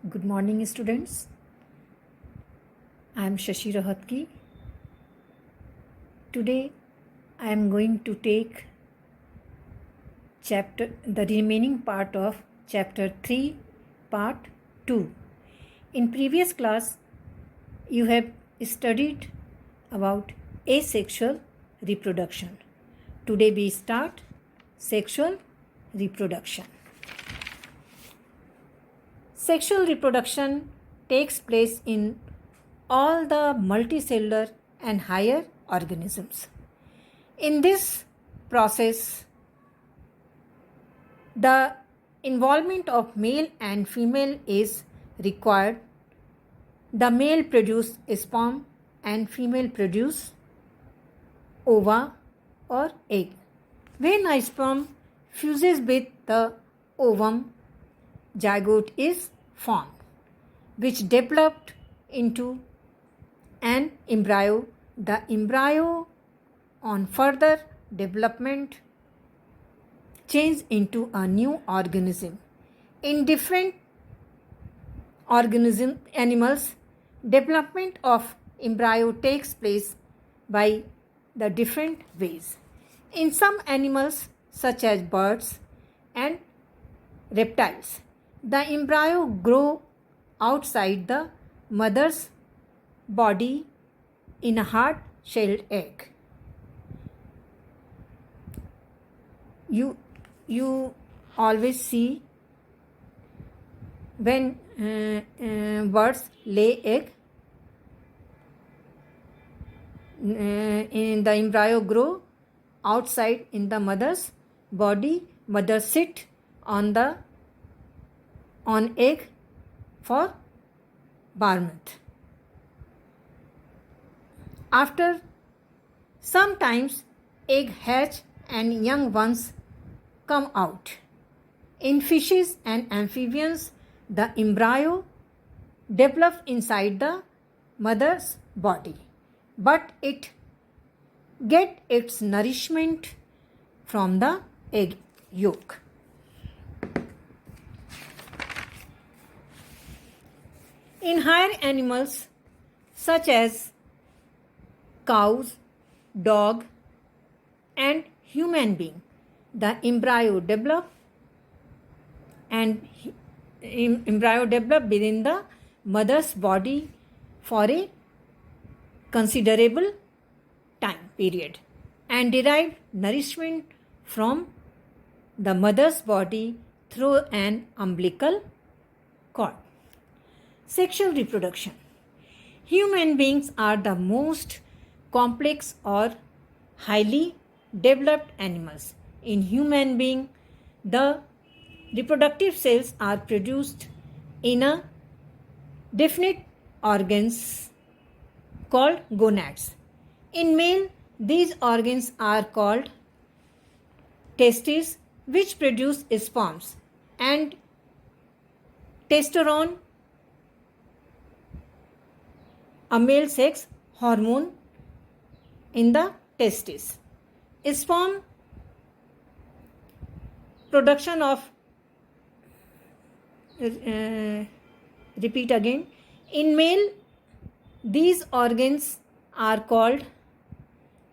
Good morning, students. I am Shashi Rahatki. Today, I am going to take the remaining part of chapter 3, part 2. In previous class, you have studied about asexual reproduction. Today, we start sexual reproduction. Sexual reproduction takes place in all the multicellular and higher organisms. In this process, the involvement of male and female is required. The male produce sperm and female produce ova or egg. When a sperm fuses with the ovum, zygote is formed, which developed into an embryo. The embryo, on further development, changes into a new organism. In different animals, development of embryo takes place by the different ways. In some animals, such as birds and reptiles, the embryo grows outside the mother's body in a hard-shelled egg. You always see when birds lay egg, in the embryo grow outside in the mother's body. Mother sit on egg for varmint. After some times, egg hatch and young ones come out. In fishes and amphibians, the embryo develops inside the mother's body, but it gets its nourishment from the egg yolk. In higher animals such as cows, dog, and human being, the embryo develop within the mother's body for a considerable time period and derive nourishment from the mother's body through an umbilical cord. Sexual reproduction. Human beings are the most complex or highly developed animals. In human being, the reproductive cells are produced in a definite organs called gonads. In male, these organs are called testes, which produce sperms, and testosterone, a male sex hormone in the testes. Sperm production of repeat again. In male, these organs are called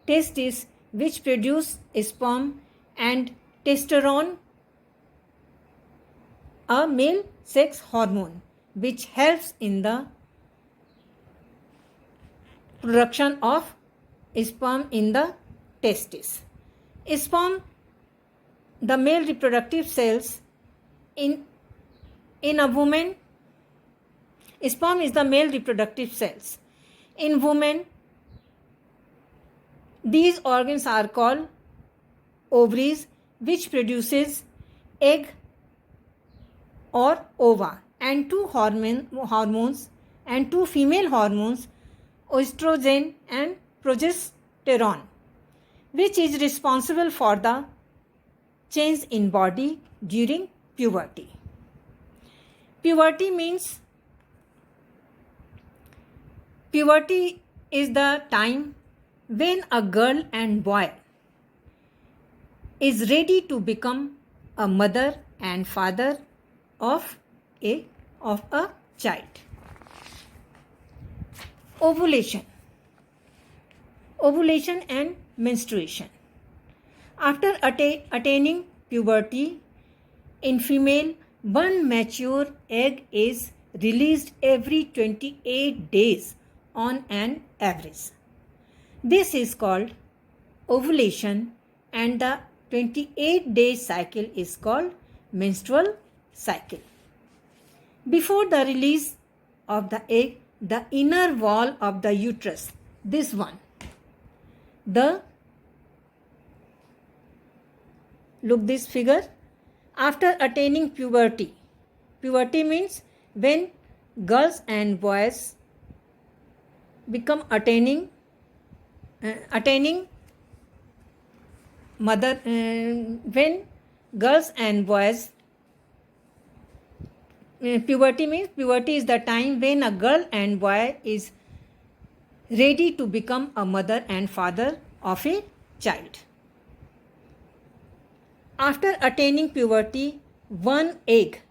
testes, which produce sperm, and testosterone, a male sex hormone, which helps in the production of sperm in the testes. Sperm, the male reproductive cells in a woman. Sperm is the male reproductive cells. In women, these organs are called ovaries, which produces egg or ova, and two hormones and two female hormones, estrogen and progesterone, which is responsible for the change in body during puberty. Puberty is the time when a girl and boy is ready to become a mother and father of a child. Ovulation. Ovulation and menstruation. After attaining puberty, in female, one mature egg is released every 28 days on an average. This is called ovulation, and the 28-day cycle is called menstrual cycle. Before the release of the egg, the inner wall of the uterus, this one, look this figure. After attaining puberty means when girls and boys become attaining mother, when girls and boys, puberty is the time when a girl and boy is ready to become a mother and father of a child. After attaining puberty, one egg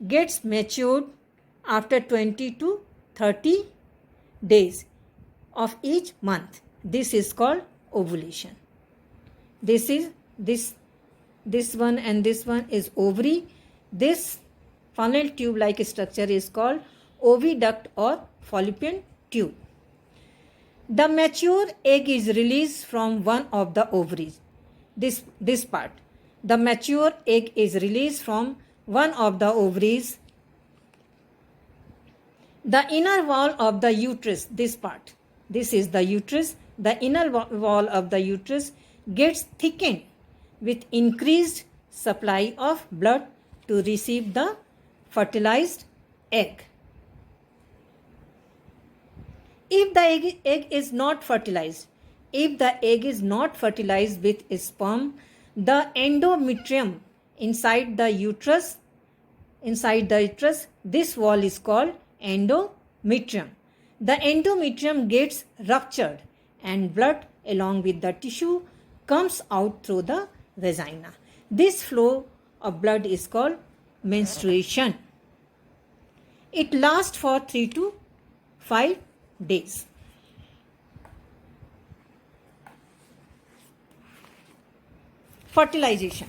gets matured after 20 to 30 days of each month. This is called ovulation. This one and this one is ovary. This funnel tube like structure is called oviduct or fallopian tube. The mature egg is released from one of the ovaries. This part. The mature egg is released from one of the ovaries. The inner wall of the uterus, this part, this is the uterus. The inner wall of the uterus gets thickened with increased supply of blood to receive the fertilized egg. If the egg is not fertilized, with sperm, the endometrium inside the uterus, this wall is called endometrium. The endometrium gets ruptured and blood along with the tissue comes out through the vagina. This flow of blood is called menstruation. It lasts for 3 to 5 days. Fertilization.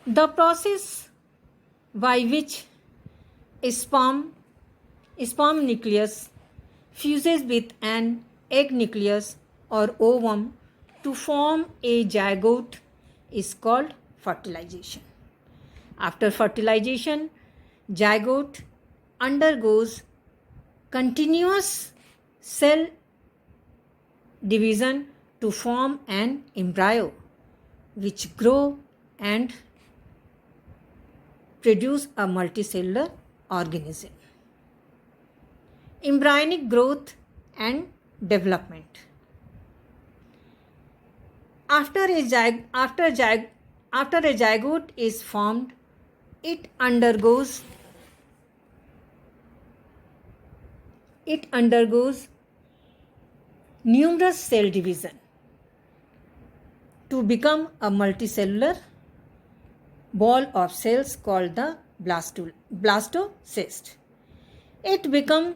The process by which sperm nucleus fuses with an egg nucleus or ovum to form a zygote is called fertilization. After fertilization, zygote undergoes continuous cell division to form an embryo, which grow and produce a multicellular organism. Embryonic growth and development. After a zygote is formed, it undergoes numerous cell division to become a multicellular ball of cells called the blastocyst. It become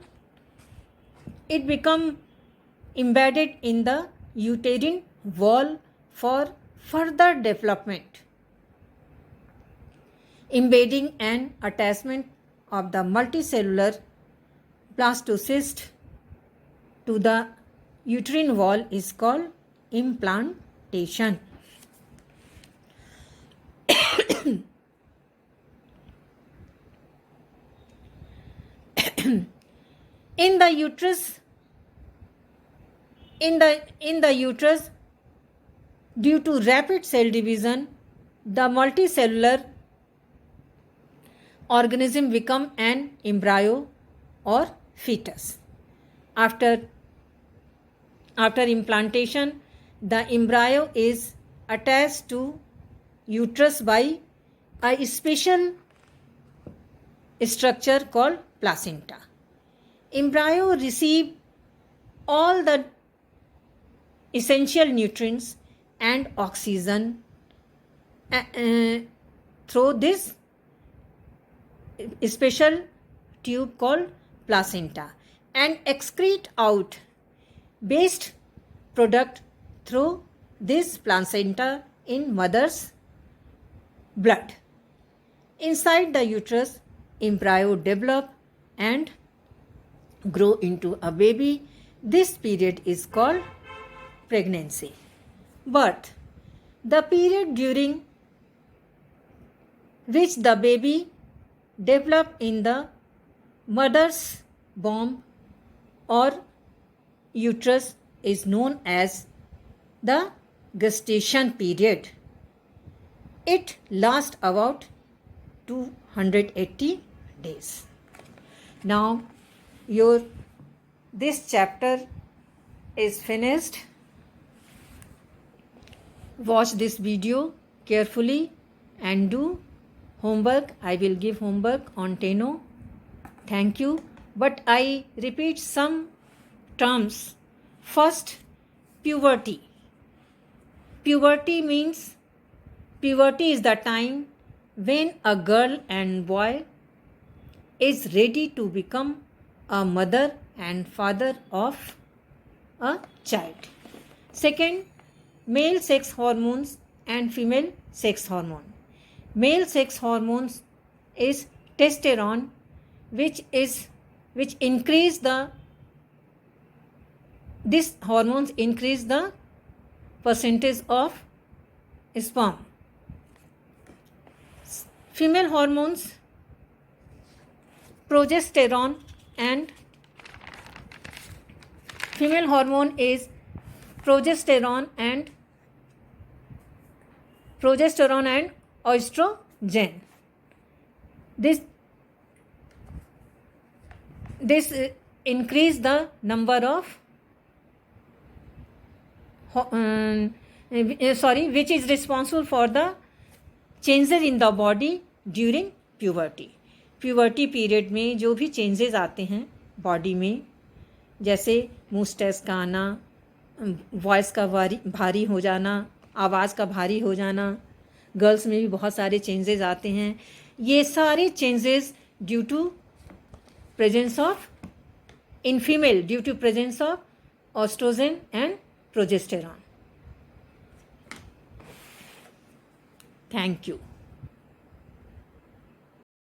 embedded in the uterine wall for further development. Embedding and attachment of the multicellular blastocyst to the uterine wall is called implantation. In the uterus, due to rapid cell division, the multicellular organism become an embryo or fetus. After implantation, the embryo is attached to uterus by a special structure called placenta. Embryo receive all the essential nutrients and oxygen through this special tube called placenta and excrete out waste product through this placenta in mother's blood. Inside the uterus, embryo develop and grow into a baby. This period is called pregnancy. Birth, the period during which the baby develop in the mother's womb or uterus is known as the gestation period. It lasts about 280 days. Now this chapter is finished. Watch this video carefully and do homework. I will give homework on Teno. Thank you. But I repeat some terms. First, puberty. Puberty is the time when a girl and boy is ready to become a mother and father of a child. Second, male sex hormones and female sex hormone. Male sex hormones is testosterone, which increase these hormones increase the percentage of sperm. Female hormones, progesterone and female hormone is progesterone and estrogen. This increase the number of which is responsible for the changes in the body during puberty. Puberty period में जो भी changes आते हैं body में, जैसे moustache का आना, voice का भारी हो जाना, आवाज़ का भारी हो जाना, गर्ल्स में भी बहुत सारे चेंजेस आते हैं. ये सारे changes due to presence of in female due to presence of oestrogen and progesterone. Thank you.